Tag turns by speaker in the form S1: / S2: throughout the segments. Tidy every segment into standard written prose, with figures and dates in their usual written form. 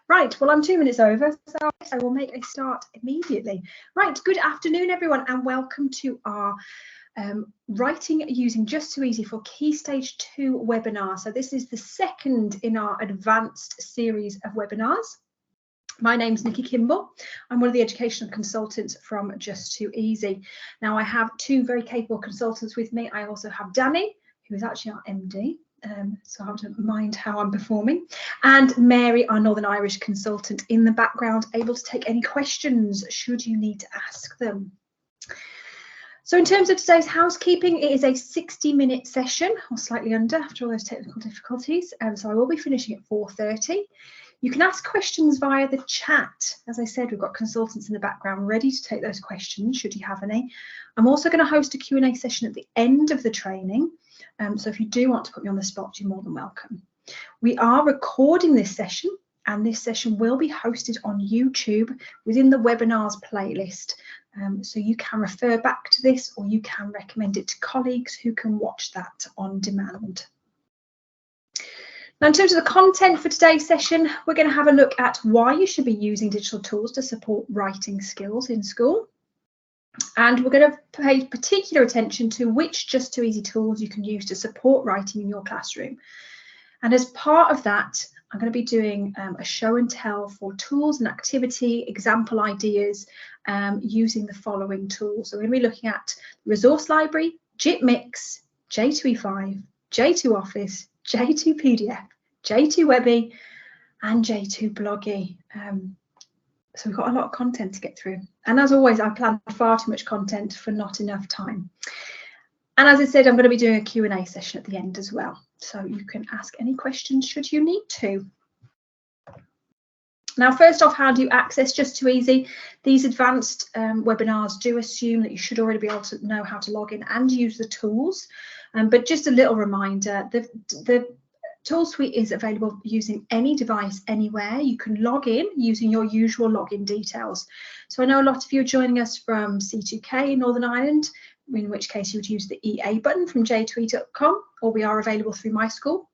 S1: Right, well, I'm 2 minutes over, so I will make a start immediately. Right, good afternoon, everyone, and welcome to our writing using Just2easy for Key Stage 2 webinar. So this is the second in our advanced series of webinars. My name's Nikki Kimball. I'm one of the educational consultants from Just2easy. Now, I have two very capable consultants with me. I also have Danny, who is actually our MD. So I have to mind how I'm performing, and Mary, our Northern Irish consultant, in the background, able to take any questions should you need to ask them. So in terms of today's housekeeping, it is a 60-minute session, or slightly under after all those technical difficulties. So I will be finishing at 4:30. You can ask questions via the chat. As I said, we've got consultants in the background ready to take those questions should you have any. I'm also going to host a Q&A session at the end of the training. So if you do want to put me on the spot, you're more than welcome. We are recording this session, and this session will be hosted on YouTube within the webinars playlist. So you can refer back to this, or you can recommend it to colleagues who can watch that on demand. Now, in terms of the content for today's session, we're going to have a look at why you should be using digital tools to support writing skills in school. And we're going to pay particular attention to which Just2easy tools you can use to support writing in your classroom. And as part of that, I'm going to be doing a show and tell for tools and activity example ideas using the following tools. So we're going to be looking at Resource Library, JIT Mix, J2E5, J2 Office, J2 PDF, J2 Webby, and J2 Bloggy. So we've got a lot of content to get through. And as always, I planned far too much content for not enough time. And as I said, I'm going to be doing a Q&A session at the end as well. So you can ask any questions should you need to. Now, first off, how do you access Just2easy? These advanced webinars do assume that you should already be able to know how to log in and use the tools. But just a little reminder, the tool suite is available using any device anywhere. You can log in using your usual login details. So I know a lot of you are joining us from C2K in Northern Ireland, in which case you would use the EA button from j2e.com, or we are available through my school.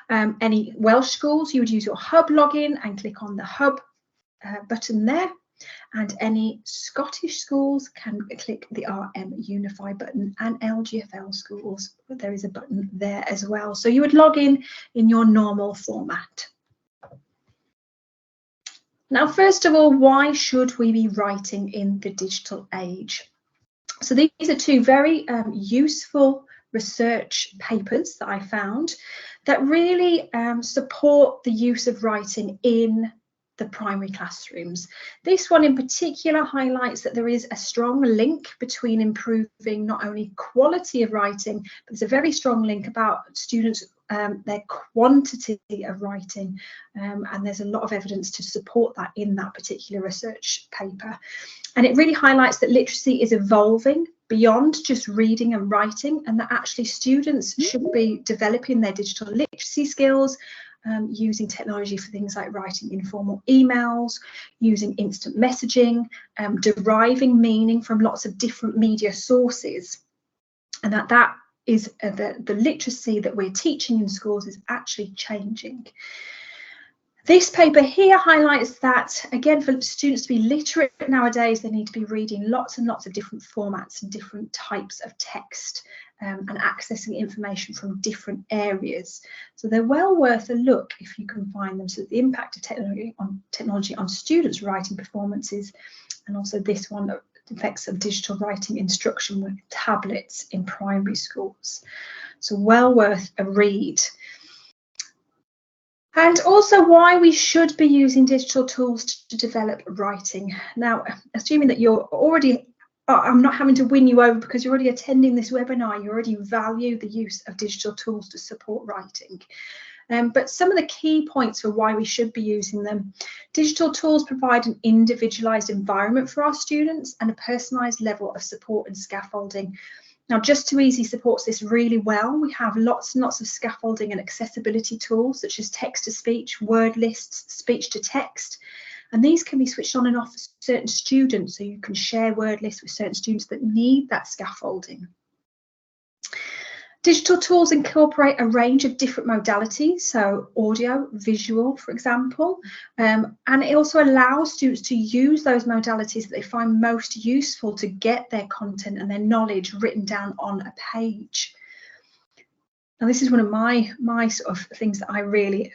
S1: Any Welsh schools, you would use your hub login and click on the hub button there. And any Scottish schools can click the RM Unify button, and LGFL schools, there is a button there as well. So you would log in your normal format. Now, first of all, why should we be writing in the digital age? So these are two very useful research papers that I found that really support the use of writing in the primary classrooms. This one in particular highlights that there is a strong link between improving not only quality of writing, but there's a very strong link about students, their quantity of writing, and there's a lot of evidence to support that in that particular research paper. And it really highlights that literacy is evolving beyond just reading and writing, and that actually students should be developing their digital literacy skills, using technology for things like writing informal emails, using instant messaging, deriving meaning from lots of different media sources, and that is the literacy that we're teaching in schools is actually changing. This paper here highlights that, again, for students to be literate nowadays, they need to be reading lots and lots of different formats and different types of text, and accessing information from different areas. So they're well worth a look if you can find them. So the impact of technology on students' writing performances, and also this one, the effects of digital writing instruction with tablets in primary schools. So well worth a read. And also why we should be using digital tools to develop writing. Now, assuming that you're already, I'm not having to win you over because you're already attending this webinar, you already value the use of digital tools to support writing. But some of the key points for why we should be using them. Digital tools provide an individualized environment for our students and a personalized level of support and scaffolding. Now, Just2easy supports this really well. We have lots and lots of scaffolding and accessibility tools such as text-to-speech, word lists, speech-to-text, and these can be switched on and off for certain students, so you can share word lists with certain students that need that scaffolding. Digital tools incorporate a range of different modalities, so audio, visual, for example, and it also allows students to use those modalities that they find most useful to get their content and their knowledge written down on a page. Now, this is one of my sort of things that I really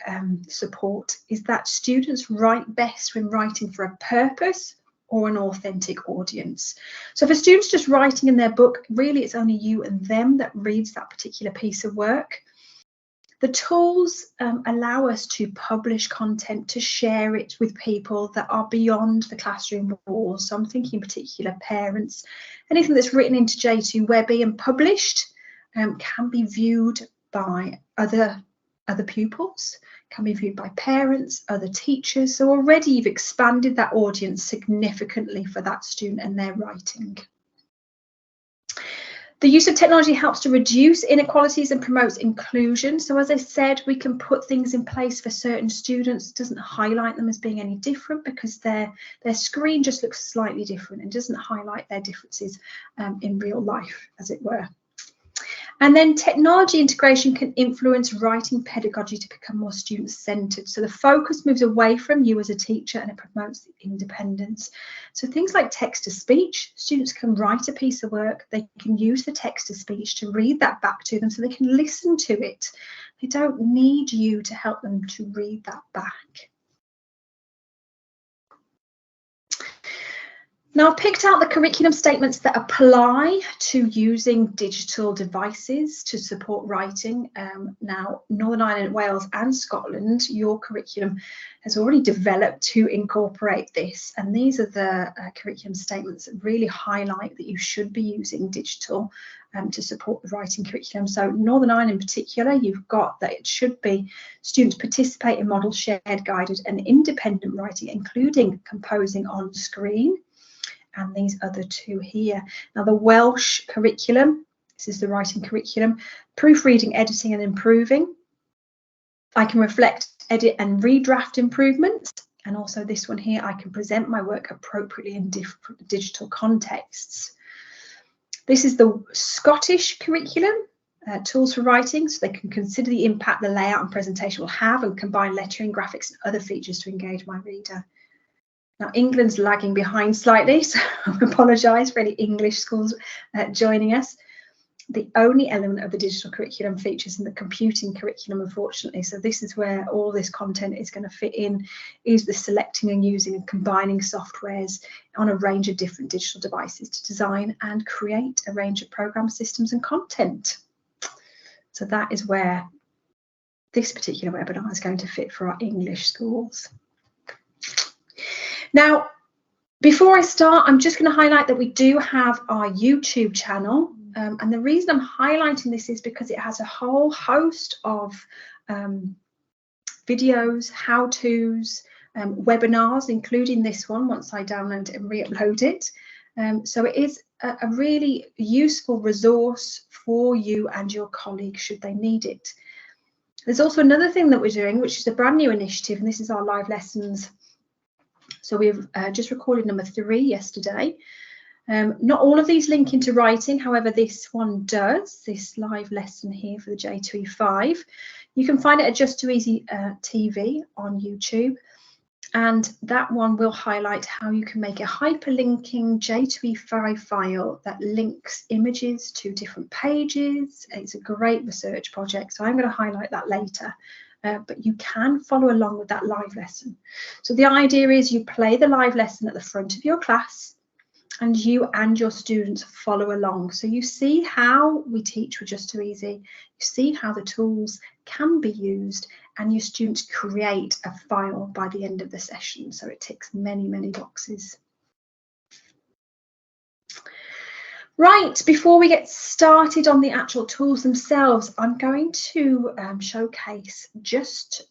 S1: support, is that students write best when writing for a purpose or an authentic audience. So if a student's just writing in their book, really it's only you and them that reads that particular piece of work. The tools allow us to publish content, to share it with people that are beyond the classroom walls. So I'm thinking in particular parents. Anything that's written into J2 Webby and published can be viewed by other pupils, can be viewed by parents, other teachers. So already you've expanded that audience significantly for that student and their writing. The use of technology helps to reduce inequalities and promotes inclusion. So as I said, we can put things in place for certain students. It doesn't highlight them as being any different because their screen just looks slightly different and doesn't highlight their differences in real life, as it were. And then technology integration can influence writing pedagogy to become more student-centered. So the focus moves away from you as a teacher and it promotes the independence. So things like text-to-speech, students can write a piece of work, they can use the text-to-speech to read that back to them so they can listen to it. They don't need you to help them to read that back. Now, I've picked out the curriculum statements that apply to using digital devices to support writing. Now, Northern Ireland, Wales and Scotland, your curriculum has already developed to incorporate this. And these are the curriculum statements that really highlight that you should be using digital to support the writing curriculum. So Northern Ireland in particular, you've got that it should be students participate in model, shared, guided and independent writing, including composing on screen. And these other two here. Now the Welsh curriculum, this is the writing curriculum, proofreading, editing and improving. I can reflect, edit and redraft improvements. And also this one here, I can present my work appropriately in different digital contexts. This is the Scottish curriculum, tools for writing, so they can consider the impact the layout and presentation will have and combine lettering, graphics and other features to engage my reader. Now, England's lagging behind slightly, so I apologise for any English schools joining us. The only element of the digital curriculum features in the computing curriculum, unfortunately. So this is where all this content is going to fit in, is the selecting and using and combining softwares on a range of different digital devices to design and create a range of program systems and content. So that is where this particular webinar is going to fit for our English schools. Now, before I start, I'm just going to highlight that we do have our YouTube channel. And the reason I'm highlighting this is because it has a whole host of videos, how-tos, webinars, including this one once I download it and re-upload it. So it is a really useful resource for you and your colleagues should they need it. There's also another thing that we're doing, which is a brand new initiative, and this is our live lessons. So we've just recorded number 3 yesterday. Not all of these link into writing, however, this one does, this live lesson here for the J2E5. You can find it at Just2easy TV on YouTube. And that one will highlight how you can make a hyperlinking J2E5 file that links images to different pages. It's a great research project, so I'm going to highlight that later. But you can follow along with that live lesson. So the idea is you play the live lesson at the front of your class and you and your students follow along. So you see how we teach with Just2easy, you see how the tools can be used, and your students create a file by the end of the session. So it ticks many, many boxes. Right, before we get started on the actual tools themselves, I'm going to showcase just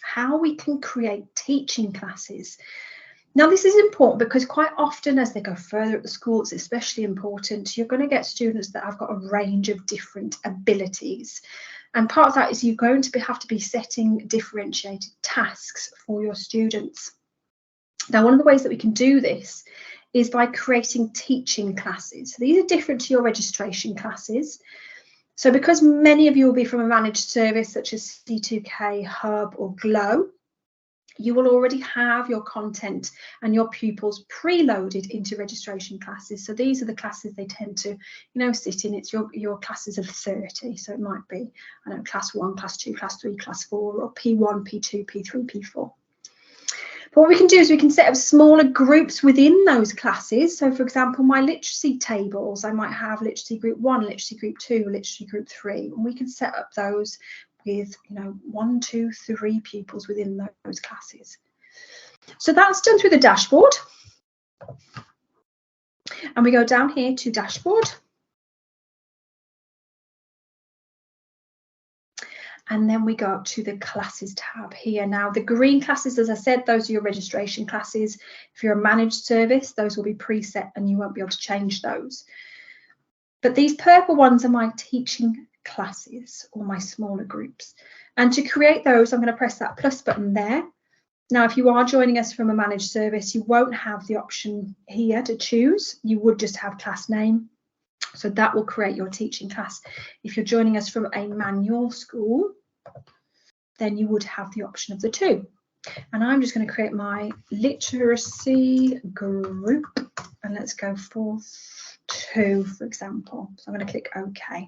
S1: how we can create teaching classes. Now, this is important because quite often as they go further at the school, it's especially important. You're going to get students that have got a range of different abilities. And part of that is you're going to have to be setting differentiated tasks for your students. Now, one of the ways that we can do this is by creating teaching classes. So these are different to your registration classes. So because many of you will be from a managed service such as C2K, Hub or Glow, you will already have your content and your pupils preloaded into registration classes. So these are the classes they tend to, sit in. It's your classes of 30. So it might be, class 1, class 2, class 3, class 4, or P1, P2, P3, P4. But what we can do is we can set up smaller groups within those classes. So for example, my literacy tables, I might have literacy group 1, literacy group 2, literacy group 3, and we can set up those with 1, 2, 3 pupils within those classes. So that's done through the dashboard. And we go down here to dashboard. And then we go up to the classes tab here. Now the green classes, as I said, those are your registration classes. If you're a managed service, those will be preset and you won't be able to change those. But these purple ones are my teaching classes or my smaller groups. And to create those, I'm going to press that plus button there. Now, if you are joining us from a managed service, you won't have the option here to choose. You would just have class name. So that will create your teaching class. If you're joining us from a manual school, then you would have the option of the two. And I'm just going to create my literacy group. And let's go for 2, for example. So I'm going to click OK.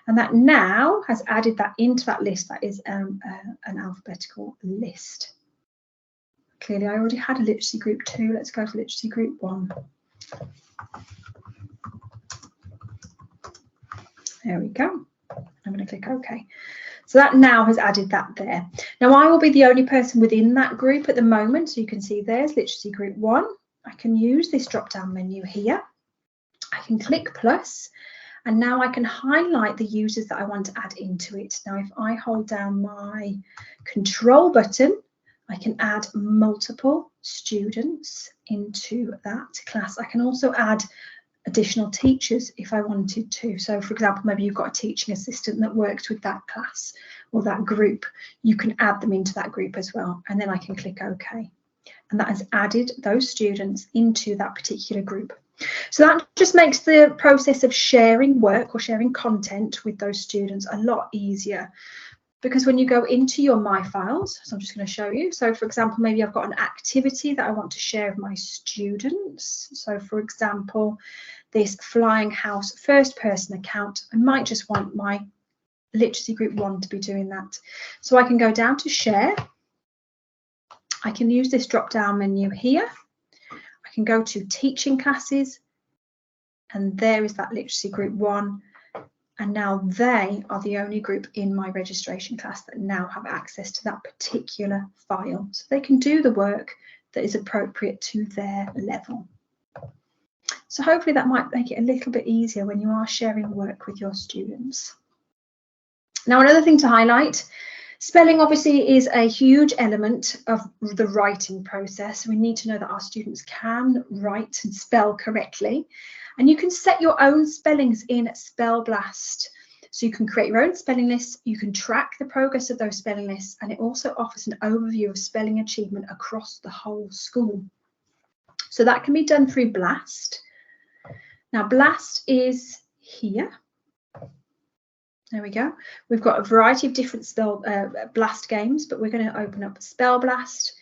S1: And that now has added that into that list. That is an alphabetical list. Clearly, I already had a literacy group 2. Let's go for literacy group 1. There we go. I'm going to click OK. So that now has added that there. Now I will be the only person within that group at the moment. So you can see there's literacy group 1. I can use this drop down menu here. I can click plus. And now I can highlight the users that I want to add into it. Now, if I hold down my control button, I can add multiple students into that class. I can also add additional teachers if I wanted to. So, for example, maybe you've got a teaching assistant that works with that class or that group. You can add them into that group as well. And then I can click OK. And that has added those students into that particular group. So that just makes the process of sharing work or sharing content with those students a lot easier, because when you go into your My Files, so I'm just going to show you. So for example, maybe I've got an activity that I want to share with my students. So for example, this Flying House first person account, I might just want my literacy group 1 to be doing that. So I can go down to share. I can use this drop down menu here. I can go to teaching classes, and there is that literacy group 1. And now they are the only group in my registration class that now have access to that particular file. So they can do the work that is appropriate to their level. So hopefully that might make it a little bit easier when you are sharing work with your students. Now, another thing to highlight, spelling obviously is a huge element of the writing process. We need to know that our students can write and spell correctly. And you can set your own spellings in Spell Blast. So you can create your own spelling lists, you can track the progress of those spelling lists, and it also offers an overview of spelling achievement across the whole school. So that can be done through Blast. Now Blast is here. There we go. We've got a variety of different Blast games, but we're going to open up Spell Blast.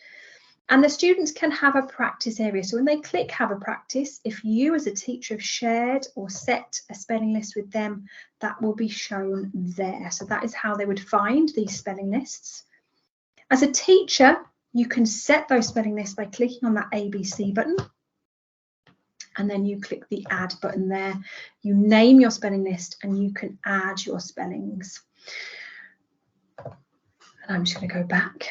S1: And the students can have a practice area. So when they click have a practice, if you as a teacher have shared or set a spelling list with them, that will be shown there. So that is how they would find these spelling lists. As a teacher, you can set those spelling lists by clicking on that ABC button. And then you click the add button there. You name your spelling list and you can add your spellings. And I'm just going to go back.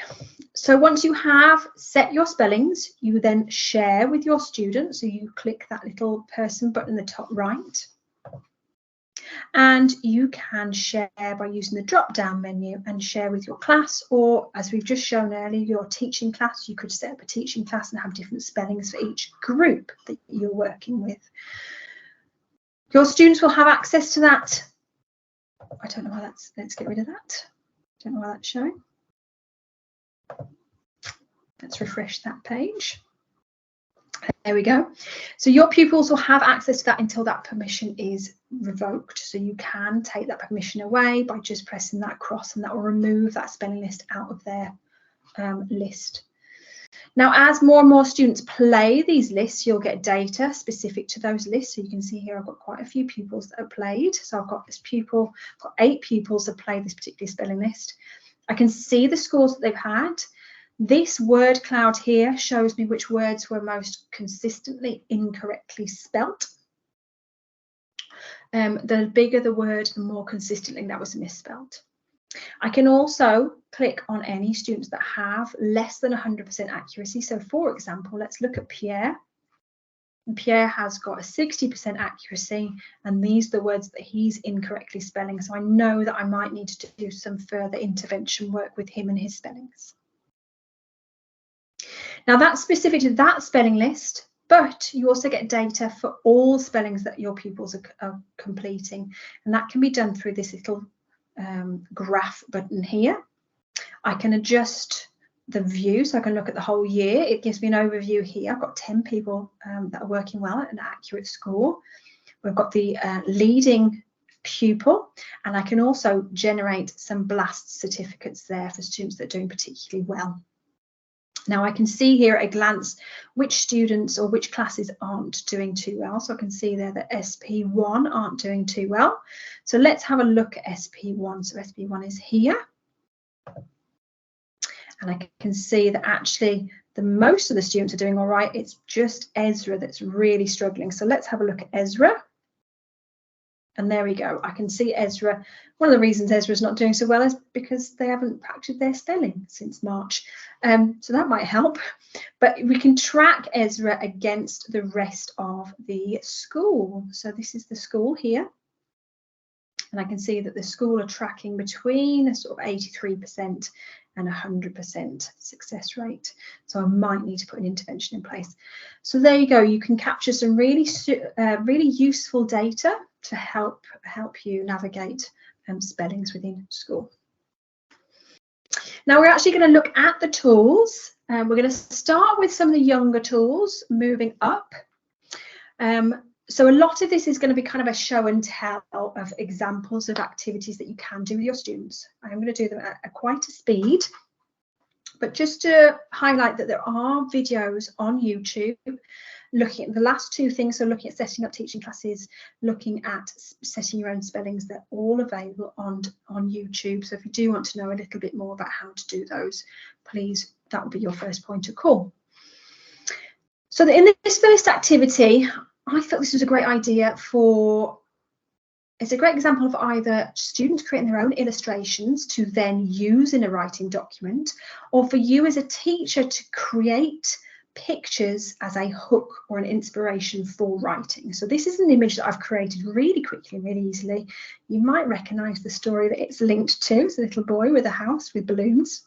S1: So once you have set your spellings, you then share with your students. So you click that little person button in the top right. And you can share by using the drop down menu and share with your class, or as we've just shown earlier, your teaching class. You could set up a teaching class and have different spellings for each group that you're working with. Your students will have access to that. I don't know why that's, let's get rid of that. I don't know why that's showing. Let's refresh that page. There we go. So your pupils will have access to that until that permission is revoked. So you can take that permission away by just pressing that cross, and that will remove that spelling list out of their list. Now, as more and more students play these lists, you'll get data specific to those lists. So you can see here, I've got quite a few pupils that have played. So I've got this pupil, I've got 8 pupils that played this particular spelling list. I can see the scores that they've had. This word cloud here shows me which words were most consistently incorrectly spelt. The bigger the word, the more consistently that was misspelt. I can also click on any students that have less than 100% accuracy. So for example, let's look at Pierre. And Pierre has got a 60% accuracy, and these are the words that he's incorrectly spelling. So I know that I might need to do some further intervention work with him and his spellings. Now that's specific to that spelling list, but you also get data for all spellings that your pupils are completing, and that can be done through this little graph button here. I can adjust the view, so I can look at the whole year. It gives me an overview here. I've got 10 people that are working well at an accurate score. We've got the leading pupil, and I can also generate some BLAST certificates there for students that are doing particularly well. Now I can see here at a glance which students or which classes aren't doing too well. So I can see there that SP1 aren't doing too well. So let's have a look at SP1. So SP1 is here. And I can see that actually most of the students are doing all right. It's just Ezra that's really struggling. So let's have a look at Ezra. And there we go. I can see Ezra. One of the reasons Ezra's not doing so well is because they haven't practiced their spelling since March. So that might help. But we can track Ezra against the rest of the school. So this is the school here. And I can see that the school are tracking between a sort of 83% and 100% success rate. So I might need to put an intervention in place. So there you go. You can capture some really useful data to help you navigate spellings within school. Now we're actually going to look at the tools. We're going to start with some of the younger tools, moving up. So a lot of this is going to be kind of a show and tell of examples of activities that you can do with your students. I'm going to do them at quite a speed, but just to highlight that there are videos on YouTube looking at the last 2 things, so looking at setting up teaching classes, looking at setting your own spellings. They're all available on YouTube. So if you do want to know a little bit more about how to do those, please, that will be your first point of call. So in this first activity, I thought this was a great idea it's a great example of either students creating their own illustrations to then use in a writing document, or for you as a teacher to create pictures as a hook or an inspiration for writing. So this is an image that I've created really quickly, really easily. You might recognize the story that it's linked to. It's a little boy with a house with balloons.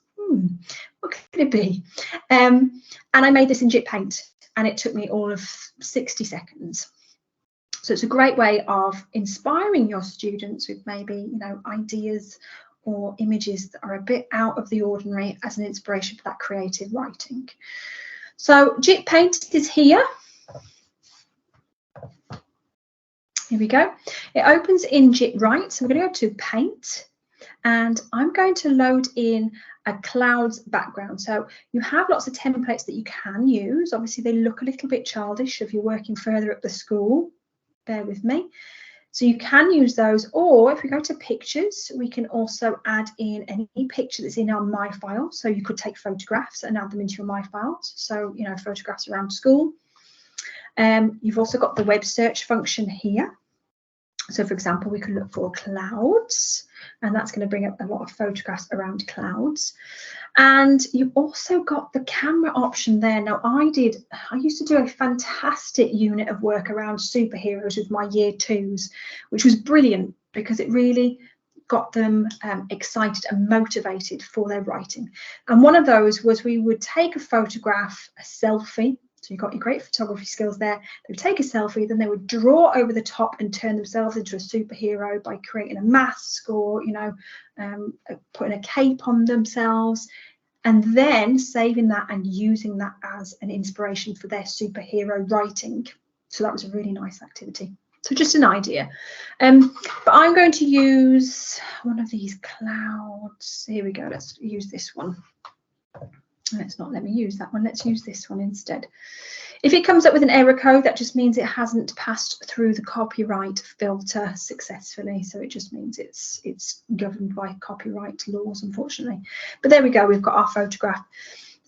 S1: What could it be? And I made this in Jit Paint, and it took me all of 60 seconds. So it's a great way of inspiring your students with maybe, ideas or images that are a bit out of the ordinary as an inspiration for that creative writing. So Jit Paint is here. Here we go. It opens in Jit Write. So we're going to go to Paint, and I'm going to load in a clouds background. So you have lots of templates that you can use. Obviously, they look a little bit childish if you're working further up the school. Bear with me. So you can use those, or if we go to pictures, we can also add in any picture that's in our My File. So you could take photographs and add them into your My Files. So, photographs around school. You've also got the web search function here. So for example, we could look for clouds, and that's going to bring up a lot of photographs around clouds. And you've also got the camera option there. Now I used to do a fantastic unit of work around superheroes with my year 2s, which was brilliant because it really got them excited and motivated for their writing. And one of those was we would take a photograph, a selfie. So you've got your great photography skills there. They would take a selfie, then they would draw over the top and turn themselves into a superhero by creating a mask or, putting a cape on themselves. and then saving that and using that as an inspiration for their superhero writing. So that was a really nice activity. So just an idea. But I'm going to use one of these clouds. Here we go. Let's use this one. Let's not let me use that one. Let's use this one instead. If it comes up with an error code, that just means it hasn't passed through the copyright filter successfully. So it just means it's governed by copyright laws, unfortunately. But there we go. We've got our photograph.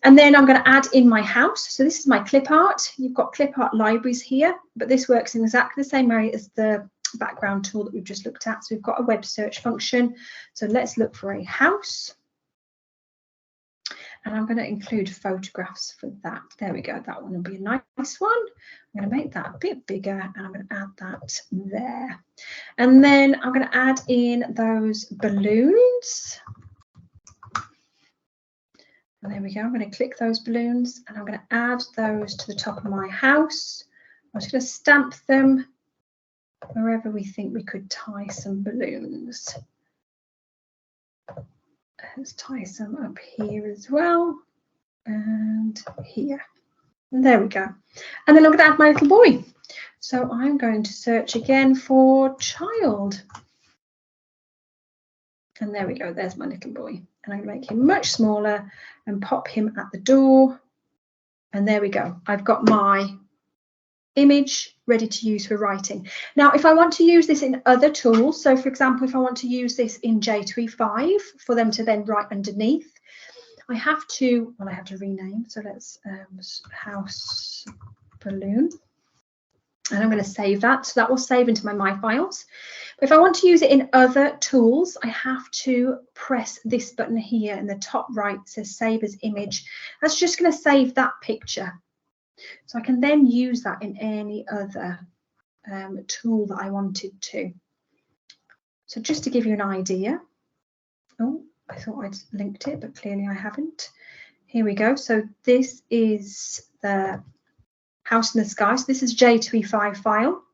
S1: And then I'm going to add in my house. So this is my clip art. You've got clip art libraries here, but this works in exactly the same way as the background tool that we've just looked at. So we've got a web search function. So let's look for a house. And I'm going to include photographs for that. There we go. That one will be a nice one. I'm going to make that a bit bigger and I'm going to add that there. And then I'm going to add in those balloons. And there we go. I'm going to click those balloons and I'm going to add those to the top of my house. I'm just going to stamp them wherever we think we could tie some balloons. Let's tie some up here as well, and here. And there we go. And then I'm going to add my little boy. So I'm going to search again for child. And there we go. There's my little boy. And I'm going to make him much smaller and pop him at the door. And there we go. I've got my image ready to use for writing. Now, if I want to use this in other tools, so for example, if I want to use this in J2E5 for them to then write underneath, I have to rename. So let's house balloon. And I'm going to save that. So that will save into my files. But if I want to use it in other tools, I have to press this button here in the top right. It says save as image. That's just going to save that picture. So I can then use that in any other tool that I wanted to. So just to give you an idea. Oh, I thought I'd linked it, but clearly I haven't. Here we go. So this is the house in the sky. So this is J2E5 file.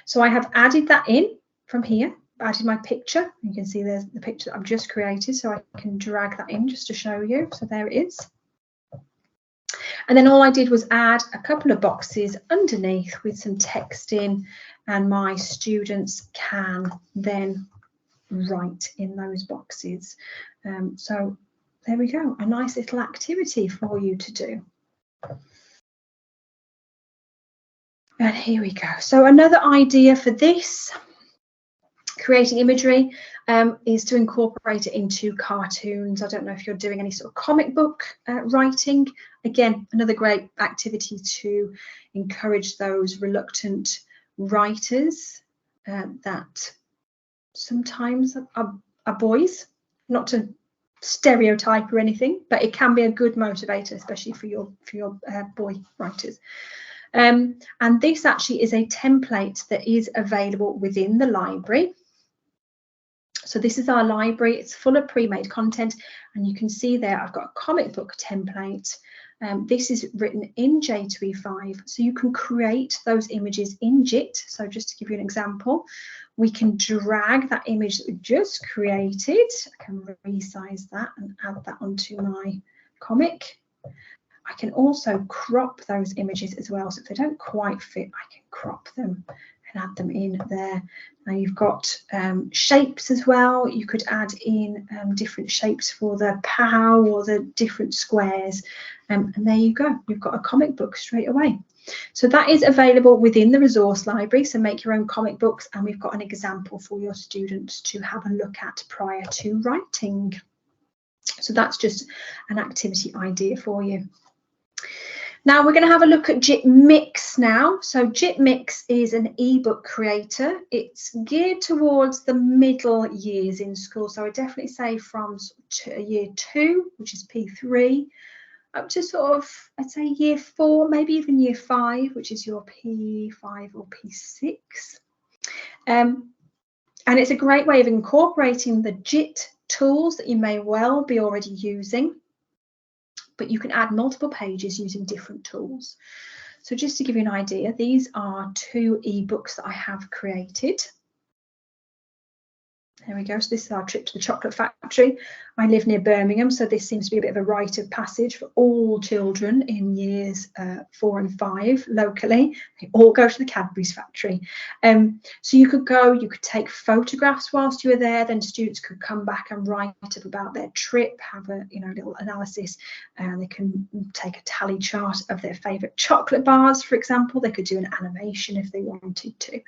S1: So I have added that in from here, added my picture. You can see there's the picture that I've just created. So I can drag that in just to show you. So there it is. And then all I did was add a couple of boxes underneath with some text in, and my students can then write in those boxes. So there we go, a nice little activity for you to do. And here we go. So another idea for this, creating imagery, is to incorporate it into cartoons. I don't know if you're doing any sort of comic book writing. Again, another great activity to encourage those reluctant writers that sometimes are boys, not to stereotype or anything, but it can be a good motivator, especially for your boy writers. And this actually is a template that is available within the library. So this is our library. It's full of pre-made content, and you can see there I've got a comic book template. This is written in J2E5, so you can create those images in JIT. So just to give you an example, we can drag that image that we just created. I can resize that and add that onto my comic. I can also crop those images as well. So if they don't quite fit, I can crop them and add them in there. Now you've got shapes as well. You could add in different shapes for the POW or the different squares. And there you go. You've got a comic book straight away. So that is available within the resource library. So make your own comic books, and we've got an example for your students to have a look at prior to writing. So that's just an activity idea for you. Now we're going to have a look at JIT Mix now. So JIT Mix is an ebook creator. It's geared towards the middle years in school. So I definitely say from year 2, which is P3, up to sort of, I'd say year 4, maybe even year 5, which is your P5 or P6. And it's a great way of incorporating the JIT tools that you may well be already using, but you can add multiple pages using different tools. So just to give you an idea, these are 2 ebooks that I have created. There we go. So this is our trip to the chocolate factory. I live near Birmingham, so this seems to be a bit of a rite of passage for all children in years 4 and 5 locally. They all go to the Cadbury's factory. So you could go, you could take photographs whilst you were there, then students could come back and write up about their trip, have a little analysis, and they can take a tally chart of their favourite chocolate bars, for example. They could do an animation if they wanted to.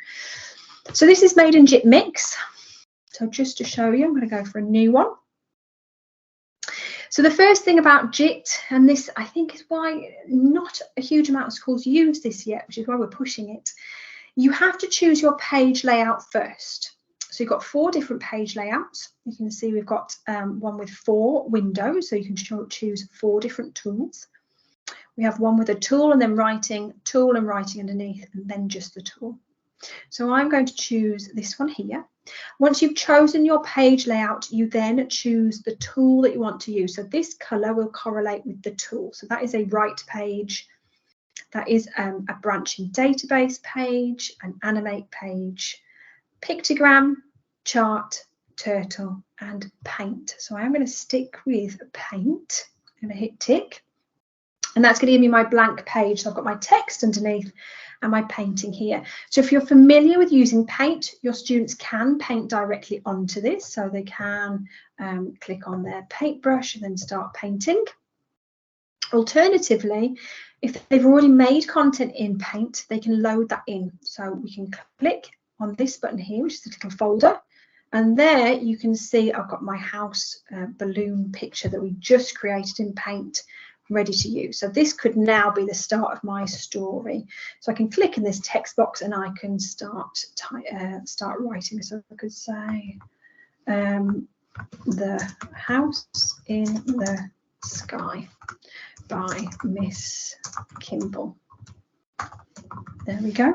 S1: So this is made in JIT Mix. So just to show you, I'm going to go for a new one. So the first thing about JIT, and this I think is why not a huge amount of schools use this yet, which is why we're pushing it, you have to choose your page layout first. So you've got 4 different page layouts. You can see we've got one with 4 windows, so you can choose 4 different tools. We have one with a tool and then writing, tool and writing underneath, and then just the tool. So I'm going to choose this one here. Once you've chosen your page layout, you then choose the tool that you want to use. So this colour will correlate with the tool. So that is a write page. That is a branching database page, an animate page, pictogram, chart, turtle, and paint. So I'm going to stick with paint. I'm going to hit tick. And that's going to give me my blank page. So I've got my text underneath and my painting here. So if you're familiar with using paint, your students can paint directly onto this. So they can click on their paintbrush and then start painting. Alternatively, if they've already made content in Paint, they can load that in. So we can click on this button here, which is a little folder. And there you can see I've got my house balloon picture that we just created in Paint, ready to use. So this could now be the start of my story. So I can click in this text box and I can start writing. So I could say the house in the sky by Miss Kimball. There we go.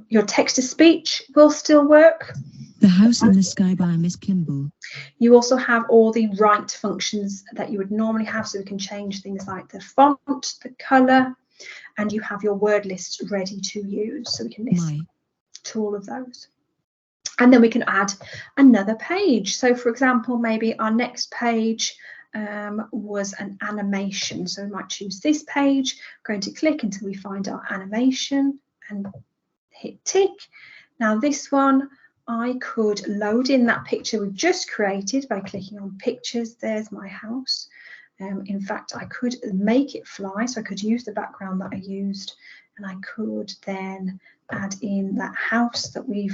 S1: Your text to speech will still work.
S2: The house in the sky by Miss Kimball.
S1: You also have all the write functions that you would normally have, so we can change things like the font, the colour, and you have your word list ready to use. So we can listen to all of those. And then we can add another page. So for example, maybe our next page was an animation. So we might choose this page, going to click until we find our animation and hit tick. Now this one, I could load in that picture we've just created by clicking on pictures. There's my house. In fact, I could make it fly, so I could use the background that I used, and I could then add in that house that we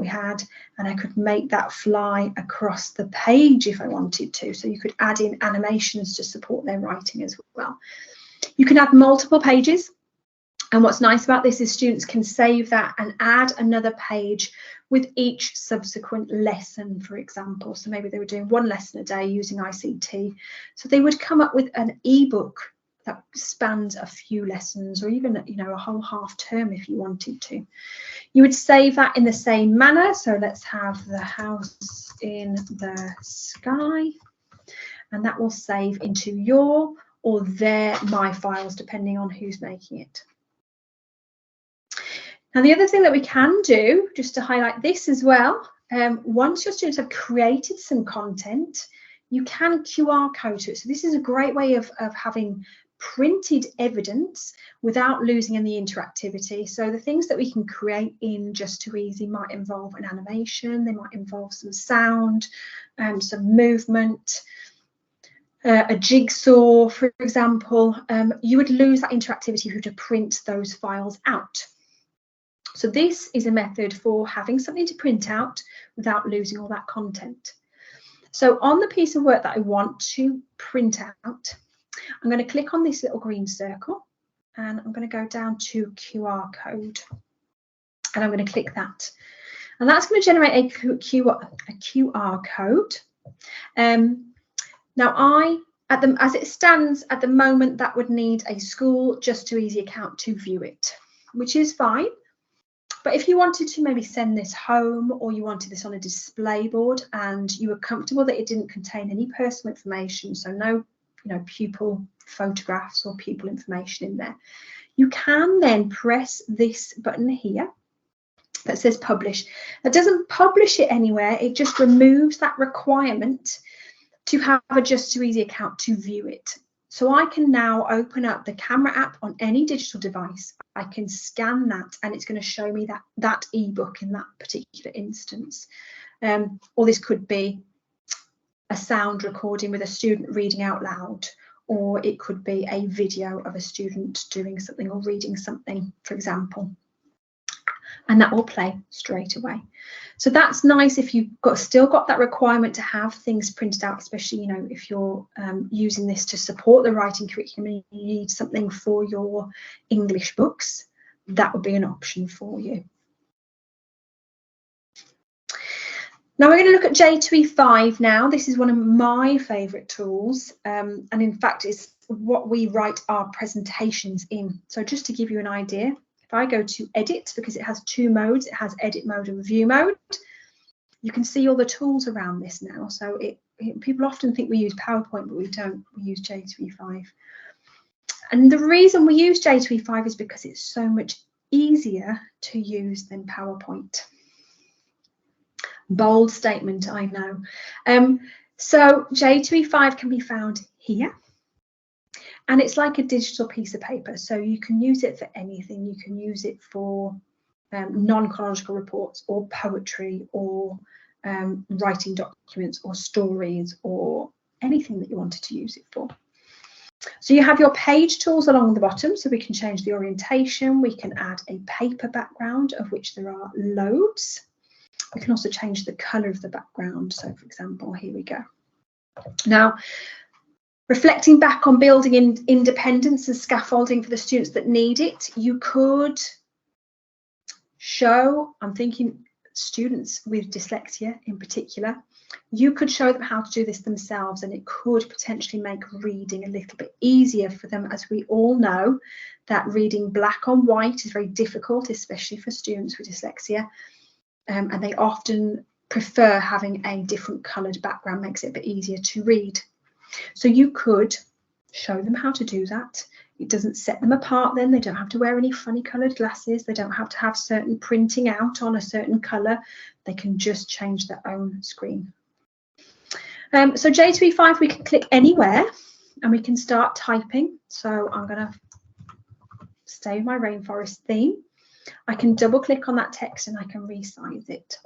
S1: had, and I could make that fly across the page if I wanted to. So you could add in animations to support their writing as well. You can add multiple pages, and what's nice about this is students can save that and add another page with each subsequent lesson, for example. So maybe they were doing 1 lesson a day using ICT. So they would come up with an ebook that spans a few lessons, or even a whole half term if you wanted to. You would save that in the same manner. So let's have the house in the sky, and that will save into your or their My Files, depending on who's making it. Now, the other thing that we can do, just to highlight this as well, once your students have created some content, you can QR code to it. So this is a great way of having printed evidence without losing any interactivity. So the things that we can create in Just2easy might involve an animation, they might involve some sound, some movement, a jigsaw, for example. You would lose that interactivity if you were to print those files out. So this is a method for having something to print out without losing all that content. So on the piece of work that I want to print out, I'm going to click on this little green circle and I'm going to go down to QR code, and I'm going to click that. And that's going to generate a QR code. Now as it stands at the moment, that would need a school Just2easy account to view it, which is fine. But if you wanted to maybe send this home, or you wanted this on a display board and you were comfortable that it didn't contain any personal information, so no pupil photographs or pupil information in there, you can then press this button here that says publish. That doesn't publish it anywhere, it just removes that requirement to have a Just2easy account to view it. So I can now open up the camera app on any digital device. I can scan that and it's going to show me that ebook in that particular instance. Or this could be a sound recording with a student reading out loud, or it could be a video of a student doing something or reading something, for example. And that will play straight away. So that's nice if you've still got that requirement to have things printed out, especially, you know, if you're using this to support the writing curriculum and you need something for your English books, that would be an option for you. Now we're going to look at J2E5 now. This is one of my favourite tools, and in fact it's what we write our presentations in. So just to give you an idea, if I go to edit, because it has two modes, it has edit mode and view mode, you can see all the tools around this now. So people often think we use PowerPoint, but we don't, we use J2E5. And the reason we use J2E5 is because it's so much easier to use than PowerPoint. Bold statement, I know. So J2E5 can be found here. And it's like a digital piece of paper, so you can use it for anything. You can use it for non-chronological reports or poetry or writing documents or stories or anything that you wanted to use it for. So you have your page tools along the bottom, so we can change the orientation. We can add a paper background, of which there are loads. We can also change the colour of the background. So, for example, here we go. Now, reflecting back on building in independence and scaffolding for the students that need it, you could show, I'm thinking students with dyslexia in particular, you could show them how to do this themselves, and it could potentially make reading a little bit easier for them, as we all know that reading black on white is very difficult, especially for students with dyslexia, and they often prefer having a different coloured background, makes it a bit easier to read. So you could show them how to do that. It doesn't set them apart then. They don't have to wear any funny coloured glasses. They don't have to have certain printing out on a certain colour. They can just change their own screen. So J2E5, we can click anywhere and we can start typing. So I'm going to stay with my rainforest theme. I can double click on that text and I can resize it.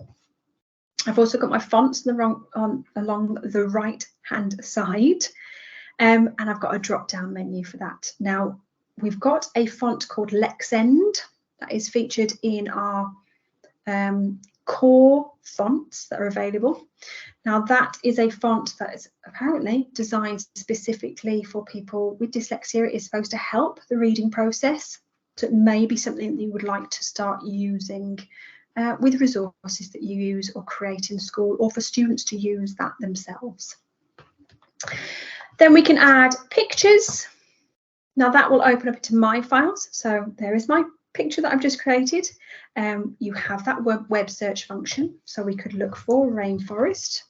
S1: I've also got my fonts along the right hand side, and I've got a drop down menu for that. Now we've got a font called Lexend that is featured in our core fonts that are available. Now that is a font that is apparently designed specifically for people with dyslexia. It is supposed to help the reading process, so it may be something that you would like to start using with resources that you use or create in school, or for students to use that themselves. Then we can add pictures. Now that will open up into my files. So there is my picture that I've just created. You have that web search function, so we could look for rainforest.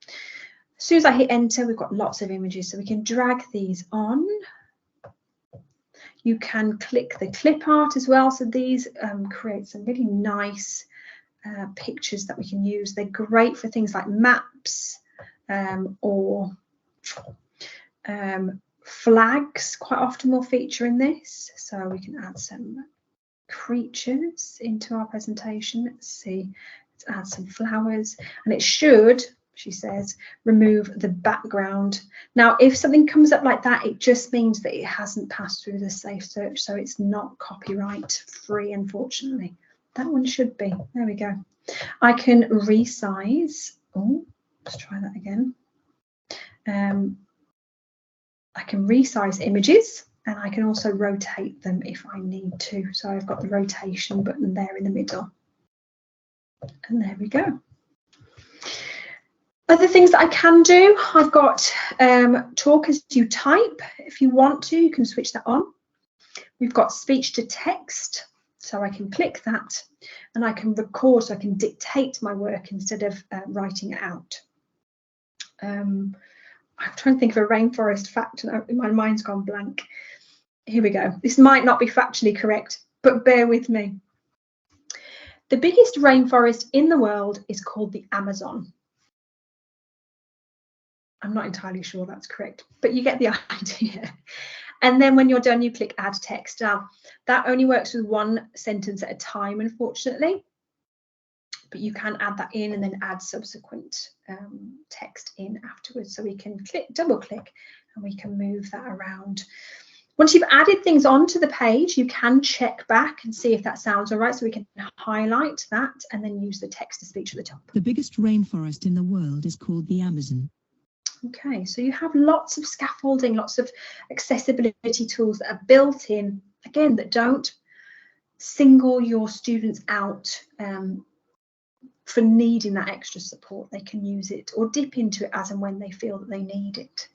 S1: As soon as I hit enter, we've got lots of images, so we can drag these on. You can click the clip art as well. So these create some really nice pictures that we can use. They're great for things like maps or flags. Quite often will feature in this. So we can add some creatures into our presentation. Let's see, let's add some flowers, and it should, she says, remove the background. Now, if something comes up like that, it just means that it hasn't passed through the safe search, so it's not copyright free, unfortunately. That one should be. There we go. I can resize. Oh, let's try that again. I can resize images, and I can also rotate them if I need to. So I've got the rotation button there in the middle. And there we go. Other things that I can do, I've got talk as you type. If you want to, you can switch that on. We've got speech to text, so I can click that and I can record, so I can dictate my work instead of writing it out. I'm trying to think of a rainforest fact and my mind's gone blank. Here we go. This might not be factually correct, but bear with me. The biggest rainforest in the world is called the Amazon. I'm not entirely sure that's correct, but you get the idea. And then when you're done, you click add text. Now, that only works with one sentence at a time, unfortunately, but you can add that in and then add subsequent text in afterwards. So we can double click and we can move that around. Once you've added things onto the page, you can check back and see if that sounds all right. So we can highlight that and then use the text to speech at the top.
S2: The biggest rainforest in the world is called the Amazon.
S1: Okay, so you have lots of scaffolding, lots of accessibility tools that are built in, again, that don't single your students out for needing that extra support. They can use it or dip into it as and when they feel that they need it.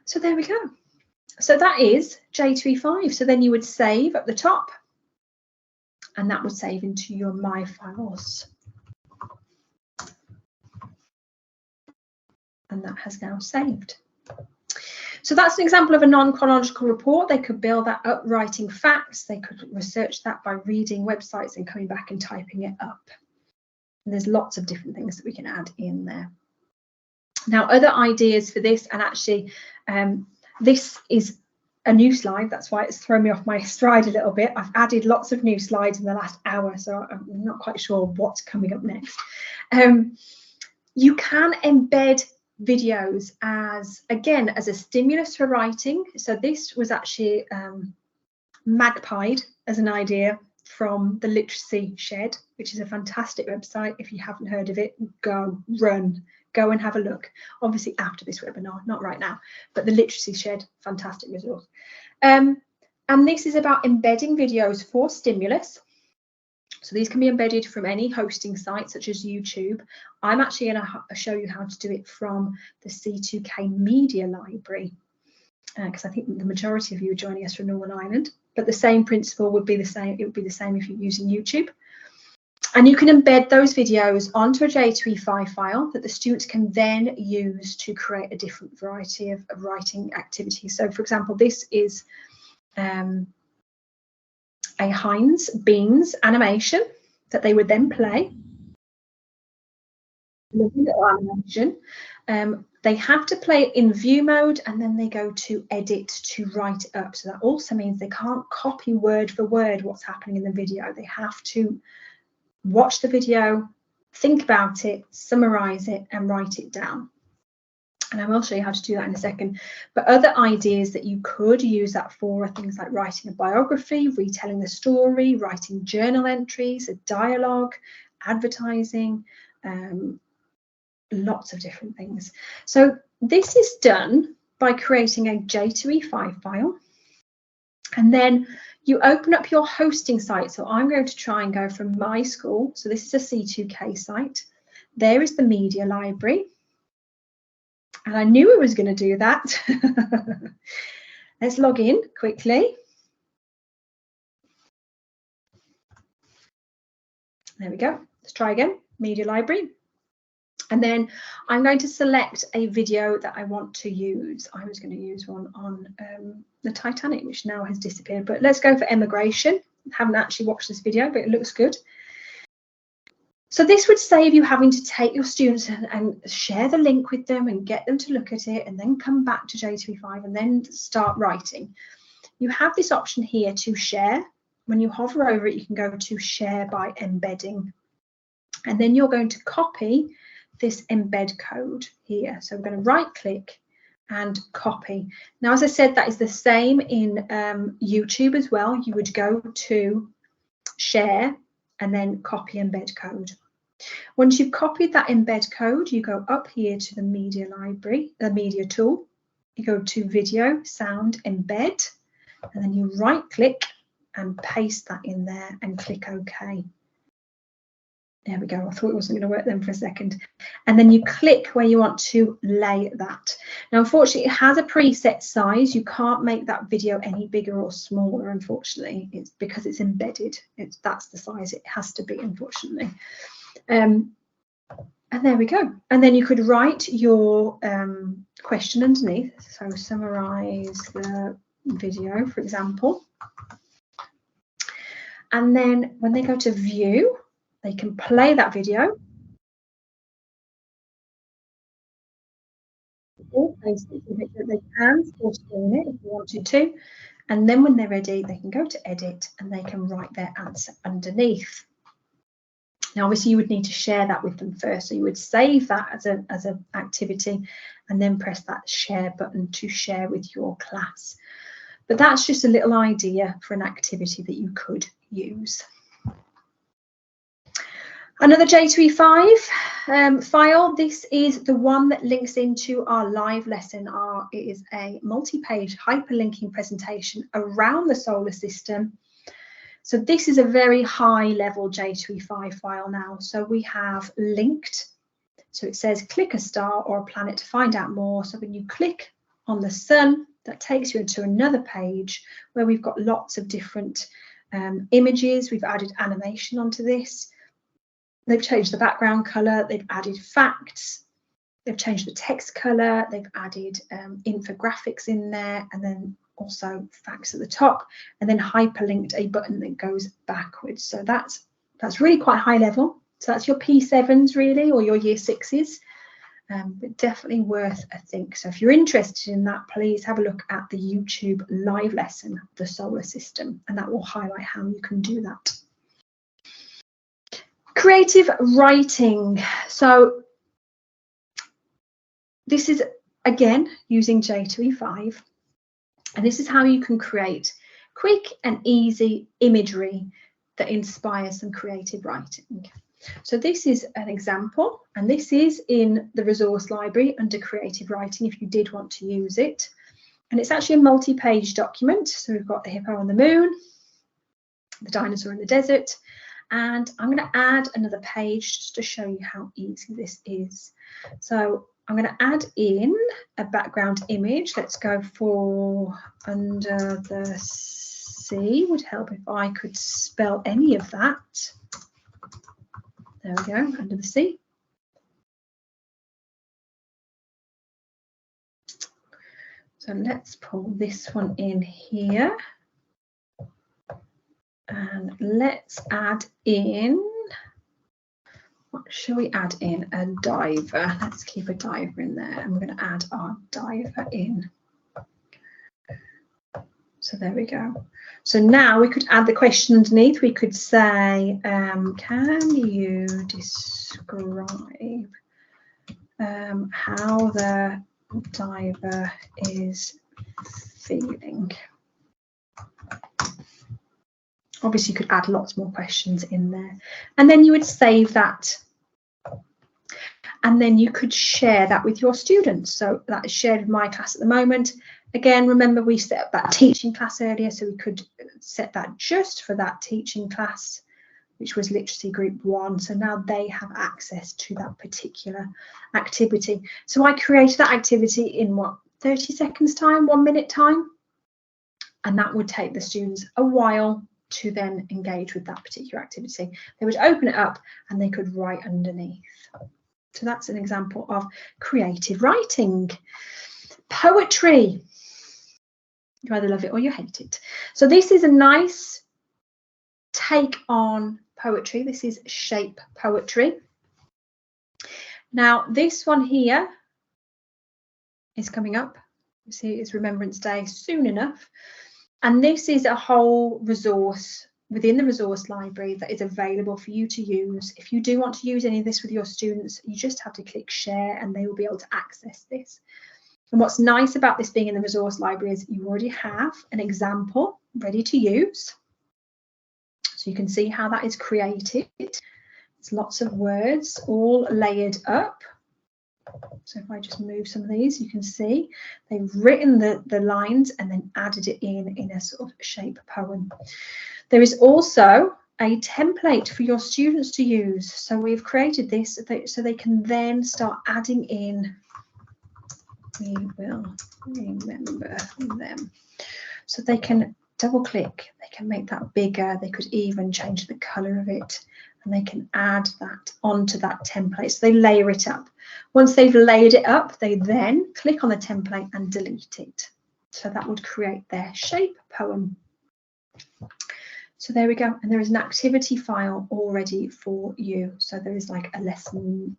S1: So there we go. So that is J2E5. So then you would save at the top, and that would save into your My Files. And that has now saved. So that's an example of a non-chronological report. They could build that up writing facts. They could research that by reading websites and coming back and typing it up. And there's lots of different things that we can add in there. Now, other ideas for this, and actually this is a new slide. That's why it's thrown me off my stride a little bit. I've added lots of new slides in the last hour, so I'm not quite sure what's coming up next. You can embed videos as, again, as a stimulus for writing. So this was actually magpied as an idea from the Literacy Shed, which is a fantastic website. If you haven't heard of it, go and have a look. Obviously after this webinar, not right now, but the Literacy Shed, fantastic resource. And this is about embedding videos for stimulus. So these can be embedded from any hosting site, such as YouTube. I'm actually going to show you how to do it from the C2K Media Library, because I think the majority of you are joining us from Northern Ireland. But the same principle would be the same. It would be the same if you're using YouTube. And you can embed those videos onto a J2E5 file that the students can then use to create a different variety of writing activities. So, for example, this is a Heinz beans animation that they would then play. Lovely little animation. They have to play it in view mode, and then they go to edit to write it up. So that also means they can't copy word for word what's happening in the video. They have to watch the video, think about it, summarize it, and write it down. And I will show you how to do that in a second. But other ideas that you could use that for are things like writing a biography, retelling the story, writing journal entries, a dialogue, advertising, lots of different things. So this is done by creating a J2E5 file, and then you open up your hosting site. So I'm going to try and go from my school. So this is a C2K site. There is the media library. And I knew it was going to do that. Let's log in quickly. There we go. Let's try again. Media library. And then I'm going to select a video that I want to use. I was going to use one on the Titanic, which now has disappeared. But let's go for emigration. I haven't actually watched this video, but it looks good. So this would save you having to take your students and share the link with them and get them to look at it and then come back to J2E5 and then start writing. You have this option here to share. When you hover over it, you can go to share by embedding. And then you're going to copy this embed code here. So we're going to right click and copy. Now, as I said, that is the same in YouTube as well. You would go to share and then copy embed code. Once you've copied that embed code, you go up here to the media library, the media tool. You go to video, sound, embed, and then you right click and paste that in there and click OK. There we go. I thought it wasn't going to work then for a second. And then you click where you want to lay that. Now, unfortunately, it has a preset size. You can't make that video any bigger or smaller, unfortunately. It's because it's embedded. That's the size it has to be, unfortunately. And there we go. And then you could write your question underneath. So summarize the video, for example. And then when they go to view, they can play that video. Or basically they can full screen it if they wanted to. And then when they're ready, they can go to edit and they can write their answer underneath. Now, obviously, you would need to share that with them first. So you would save that as an activity and then press that share button to share with your class. But that's just a little idea for an activity that you could use. Another J2E5 file. This is the one that links into our live lesson. It is a multi-page hyperlinking presentation around the solar system. So this is a very high level J2E5 file now. So we have linked. So it says click a star or a planet to find out more. So when you click on the sun, that takes you into another page where we've got lots of different images. We've added animation onto this. They've changed the background color. They've added facts. They've changed the text color. They've added infographics in there, and then also facts at the top, and then hyperlinked a button that goes backwards. So that's really quite high level. So that's your P7s really, or your year 6s, but definitely worth a think. So if you're interested in that, please have a look at the YouTube live lesson, the solar system, and that will highlight how you can do that. Creative writing. So this is again using J2E5. And this is how you can create quick and easy imagery that inspires some creative writing. So this is an example, and this is in the resource library under creative writing if you did want to use it. And it's actually a multi-page document. So we've got the hippo on the moon, the dinosaur in the desert, and I'm going to add another page just to show you how easy this is. So I'm going to add in a background image. Let's go for under the sea. Would help if I could spell any of that. There we go, under the sea. So let's pull this one in here. And let's add in, what shall we add in? A diver. Let's keep a diver in there. And we're going to add our diver in. So there we go. So now we could add the question underneath. We could say, can you describe how the diver is feeling? Obviously, you could add lots more questions in there. And then you would save that. And then you could share that with your students. So that is shared with my class at the moment. Again, remember we set up that teaching class earlier, so we could set that just for that teaching class, which was literacy group 1. So now they have access to that particular activity. So I created that activity in what, 30 seconds time, 1 minute time? And that would take the students a while to then engage with that particular activity. They would open it up and they could write underneath. So that's an example of creative writing. Poetry. You either love it or you hate it. So this is a nice take on poetry. This is shape poetry. Now this one here is coming up. You see, it's Remembrance Day soon enough. And this is a whole resource within the resource library that is available for you to use. If you do want to use any of this with your students, you just have to click share and they will be able to access this. And what's nice about this being in the resource library is you already have an example ready to use. So you can see how that is created. It's lots of words all layered up. So if I just move some of these, you can see they've written the lines and then added it in a sort of shape poem. There is also a template for your students to use. So we've created this so they can then start adding in, we will remember them. So they can double click, they can make that bigger, they could even change the color of it, and they can add that onto that template. So they layer it up. Once they've layered it up, they then click on the template and delete it. So that would create their shape poem. So there we go, and there is an activity file all ready for you. So there is like a lesson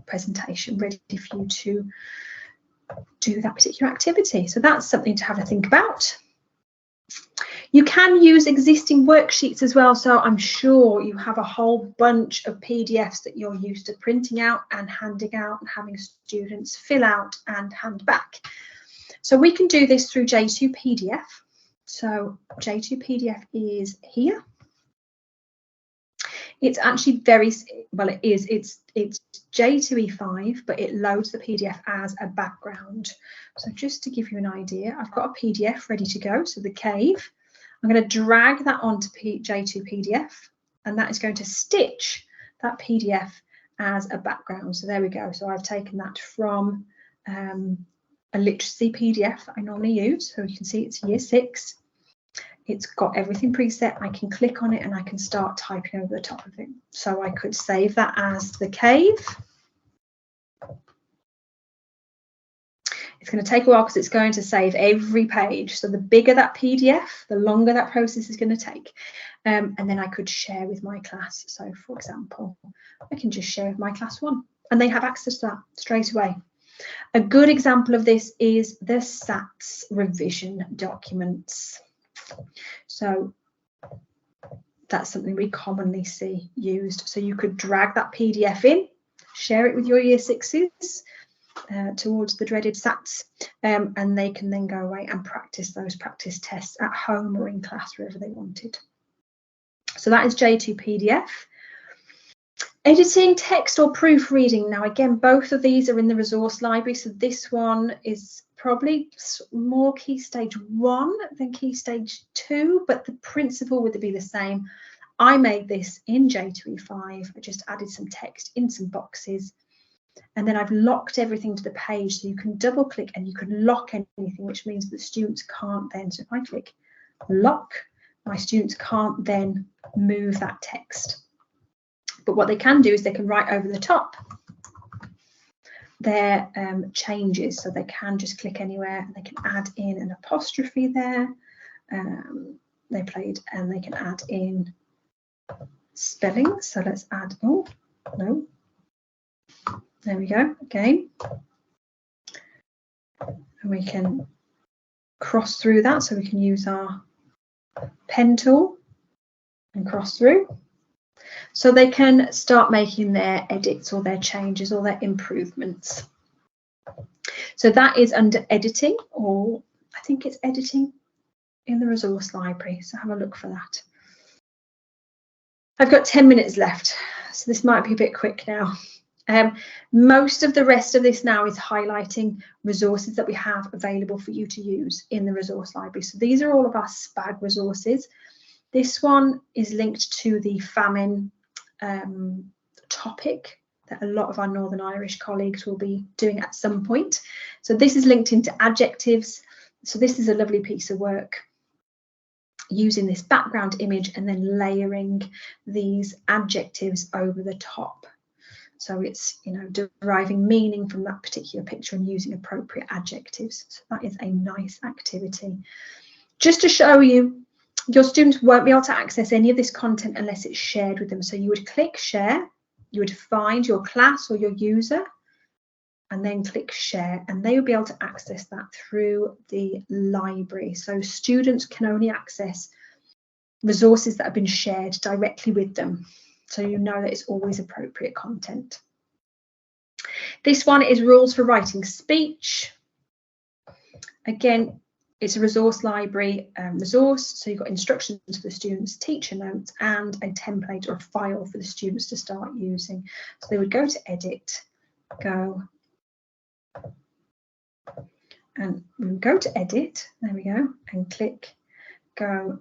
S1: presentation ready for you to do that particular activity. So that's something to have a think about. You can use existing worksheets as well. So I'm sure you have a whole bunch of PDFs that you're used to printing out and handing out and having students fill out and hand back. So we can do this through J2 PDF. So J2 PDF is here. It's actually very, well, it's J2E5, but it loads the PDF as a background. So just to give you an idea, I've got a PDF ready to go. So the cave, I'm going to drag that onto J2 PDF, and that is going to stitch that PDF as a background. So there we go. So I've taken that from a literacy PDF that I normally use. So you can see it's year 6. It's got everything preset. I can click on it and I can start typing over the top of it. So I could save that as the cave. It's going to take a while because it's going to save every page. So the bigger that PDF, the longer that process is going to take. And then I could share with my class. So for example, I can just share with my class 1 and they have access to that straight away. A good example of this is the SATs revision documents. So that's something we commonly see used. So you could drag that PDF in, share it with your year 6s towards the dreaded SATs, and they can then go away and practice those practice tests at home or in class, wherever they wanted. So that is J2 PDF. Editing, text or proofreading. Now again, both of these are in the resource library. So this one is probably more Key Stage 1 than Key Stage 2, but the principle would be the same. I made this in J2E5. I just added some text in some boxes, and then I've locked everything to the page, so you can double click and you can lock anything, which means that students can't then, so if I click lock, my students can't then move that text. But what they can do is they can write over the top their changes, so they can just click anywhere and they can add in an apostrophe there. They played, and they can add in spelling. So let's add, oh no, there we go again, and we can cross through that, so we can use our pen tool and cross through. So they can start making their edits or their changes or their improvements. So that is under editing, or I think it's editing in the resource library. So have a look for that. I've got 10 minutes left, so this might be a bit quick now. Most of the rest of this now is highlighting resources that we have available for you to use in the resource library. So these are all of our SPAG resources. This one is linked to the famine topic that a lot of our Northern Irish colleagues will be doing at some point. So this is linked into adjectives. So this is a lovely piece of work using this background image and then layering these adjectives over the top. So it's, you know, deriving meaning from that particular picture and using appropriate adjectives. So that is a nice activity. Just to show you, your students won't be able to access any of this content unless it's shared with them. So you would click share, you would find your class or your user, and then click share, and they will be able to access that through the library. So students can only access resources that have been shared directly with them. So you know that it's always appropriate content. This one is rules for writing speech. Again, it's a resource library resource, so you've got instructions for the students, teacher notes, and a template or a file for the students to start using. So they would go to edit, go, and we would go to edit, there we go, and click go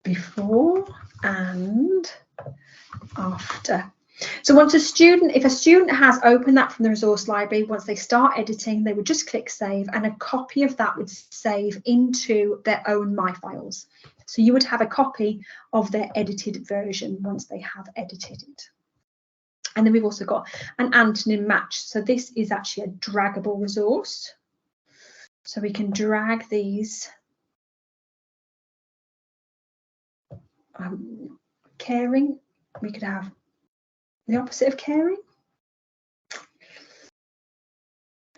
S1: before and after. So once a student, if a student has opened that from the resource library, once they start editing, they would just click save, and a copy of that would save into their own My Files. So you would have a copy of their edited version once they have edited it. And then we've also got an antonym match. So this is actually a draggable resource. So we can drag these caring, we could have the opposite of caring.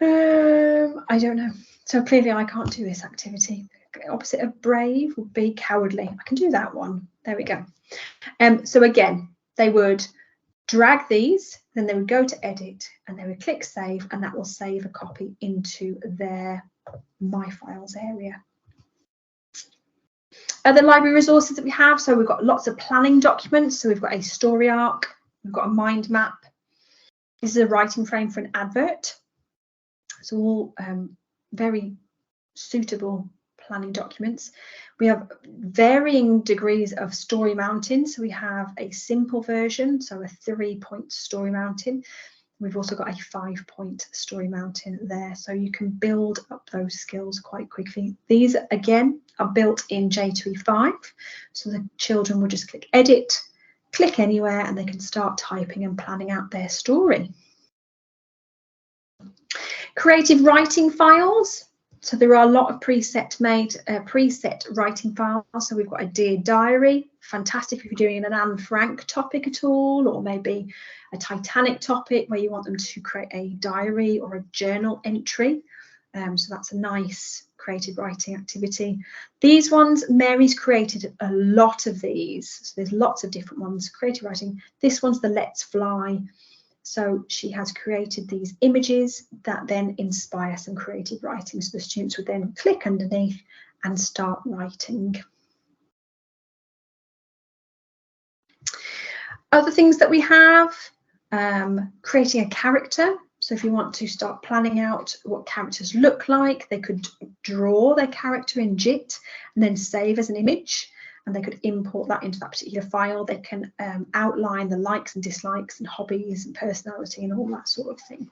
S1: I don't know. So clearly I can't do this activity. Opposite of brave would be cowardly. I can do that one. There we go. So again, they would drag these, then they would go to edit and they would click save, and that will save a copy into their My Files area. Other library resources that we have, so we've got lots of planning documents. So we've got a story arc, we've got a mind map. This is a writing frame for an advert. So all very suitable planning documents. We have varying degrees of story mounting. So we have a simple version, so a 3-point story mounting. We've also got a 5-point story mounting there, so you can build up those skills quite quickly. These again are built in J2E5, so the children will just click edit, click anywhere, and they can start typing and planning out their story. Creative writing files. So there are a lot of preset writing files. So we've got a Dear Diary, fantastic if you're doing an Anne Frank topic at all, or maybe a Titanic topic where you want them to create a diary or a journal entry. So that's a nice creative writing activity. These ones, Mary's created a lot of these. So there's lots of different ones, creative writing. This one's the Let's Fly. So she has created these images that then inspire some creative writing. So the students would then click underneath and start writing. Other things that we have, creating a character. So if you want to start planning out what characters look like, they could draw their character in JIT and then save as an image. And they could import that into that particular file. They can outline the likes and dislikes and hobbies and personality and all that sort of thing.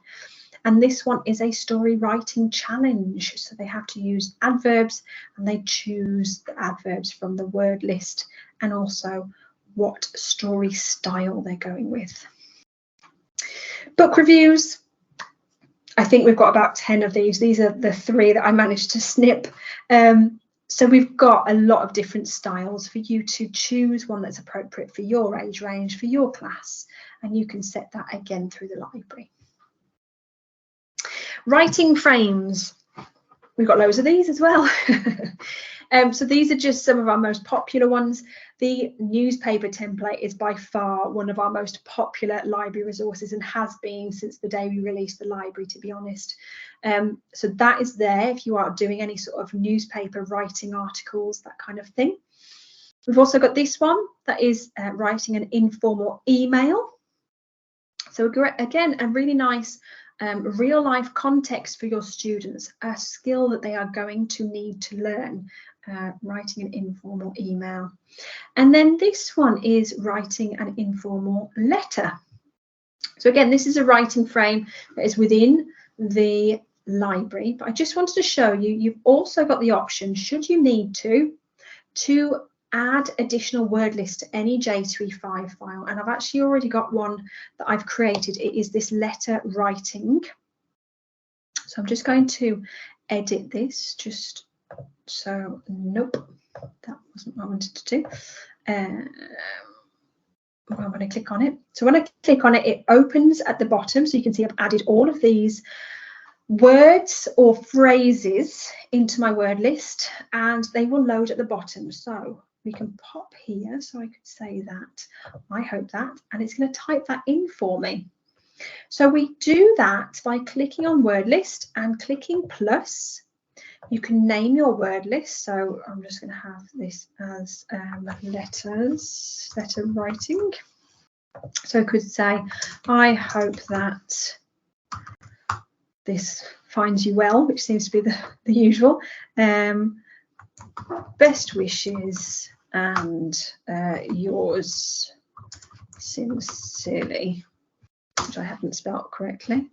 S1: And this one is a story writing challenge. So they have to use adverbs, and they choose the adverbs from the word list and also what story style they're going with. Book reviews. I think we've got about 10 of these. These are the 3 that I managed to snip. So we've got a lot of different styles for you to choose one that's appropriate for your age range, for your class, and you can set that again through the library. Writing frames. We've got loads of these as well. So these are just some of our most popular ones. The newspaper template is by far one of our most popular library resources and has been since the day we released the library, to be honest. So that is there if you are doing any sort of newspaper writing articles, that kind of thing. We've also got this one that is writing an informal email. So again, a really nice real life context for your students, a skill that they are going to need to learn, writing an informal email. And then this one is writing an informal letter. So again, this is a writing frame that is within the library, but I just wanted to show you, you've also got the option, should you need to add additional word list to any J2E5 file. And I've actually already got one that I've created. It is this letter writing. So I'm just going to edit this, just so, nope, that wasn't what I wanted to do. I'm going to click on it. So when I click on it, it opens at the bottom. So you can see I've added all of these words or phrases into my word list, and they will load at the bottom. So we can pop here, so I could say that, I hope that, and it's going to type that in for me. So we do that by clicking on word list and clicking plus. You can name your word list. So I'm just going to have this as letter writing. So I could say, I hope that this finds you well, which seems to be the usual. Best wishes and yours sincerely, which I haven't spelt correctly.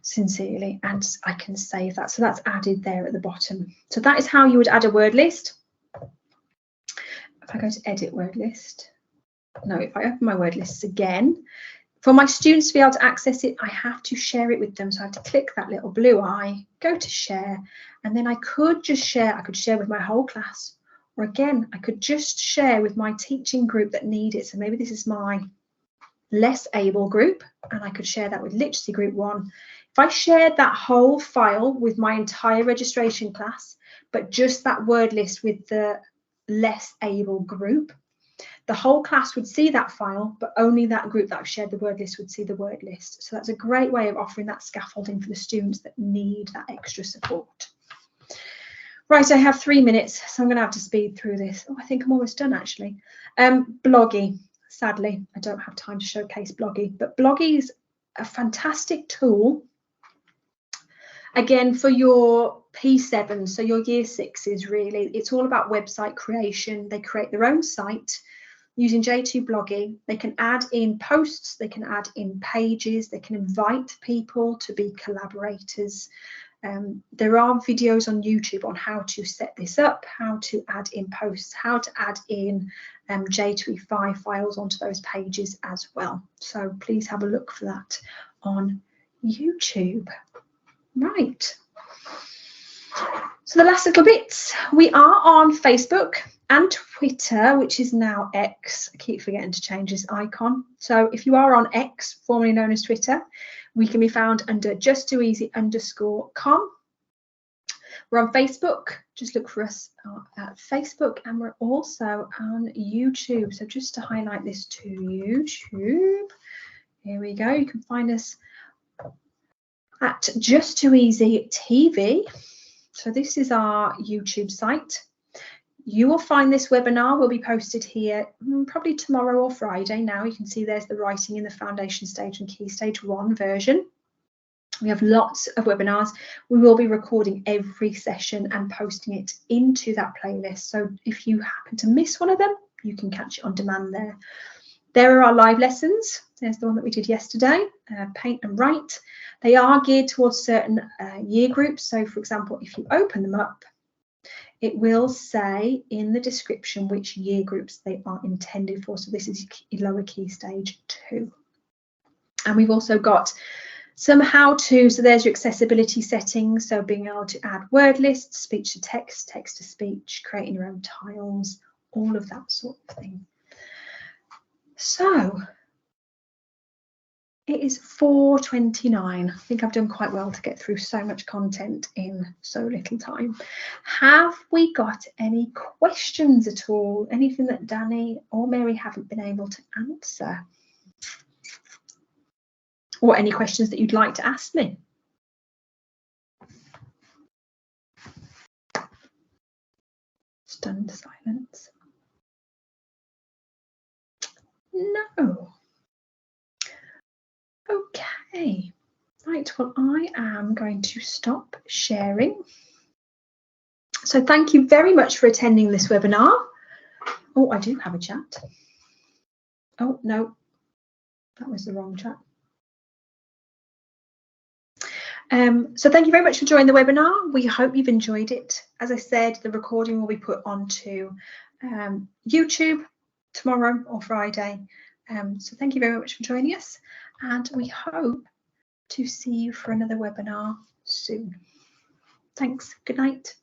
S1: Sincerely, and I can save that. So that's added there at the bottom. So that is how you would add a word list. If I go to edit word list, no, if I open my word lists again, for my students to be able to access it, I have to share it with them. So I have to click that little blue eye, go to share, and then I could just share. I could share with my whole class, Or again, I could just share with my teaching group that need it. So maybe this is my less able group, and I could share that with literacy group 1. If I shared that whole file with my entire registration class, but just that word list with the less able group, the whole class would see that file, but only that group that I've shared the word list would see the word list. So that's a great way of offering that scaffolding for the students that need that extra support. Right, I have 3 minutes, so I'm going to have to speed through this. Oh, I think I'm almost done, actually. Bloggy. Sadly, I don't have time to showcase Bloggy, but Bloggy is a fantastic tool, again, for your P7, so your year 6s, really. It's all about website creation. They create their own site using J2 Bloggy. They can add in posts, they can add in pages, they can invite people to be collaborators. There are videos on YouTube on how to set this up, how to add in posts, how to add in J2E5 files onto those pages as well. So please have a look for that on YouTube. Right. So the last little bits, we are on Facebook and Twitter, which is now X. I keep forgetting to change this icon. So if you are on X, formerly known as Twitter, we can be found under Just2easy_com. We're on Facebook, just look for us at Facebook, and we're also on YouTube. So just to highlight this to YouTube, here we go. You can find us at Just2easy TV. So this is our YouTube site. You will find this webinar will be posted here probably tomorrow or Friday. Now you can see there's the writing in the foundation stage and key stage 1 version. We have lots of webinars. We will be recording every session and posting it into that playlist. So if you happen to miss one of them, you can catch it on demand there. There are our live lessons. There's the one that we did yesterday, paint and write. They are geared towards certain year groups. So for example, if you open them up, it will say in the description which year groups they are intended for. So this is lower key stage 2. And we've also got some how-to, so there's your accessibility settings, so being able to add word lists, speech to text, text to speech, creating your own tiles, all of that sort of thing. So it is 4:29. I think I've done quite well to get through so much content in so little time. Have we got any questions at all? Anything that Danny or Mary haven't been able to answer? Or any questions that you'd like to ask me? Stunned silence. No. Okay. Right, well, I am going to stop sharing. So thank you very much for attending this webinar. Oh, I do have a chat. Oh, no, that was the wrong chat. So thank you very much for joining the webinar. We hope you've enjoyed it. As I said, the recording will be put onto YouTube tomorrow or Friday. So thank you very much for joining us, and we hope to see you for another webinar soon. Thanks. Good night.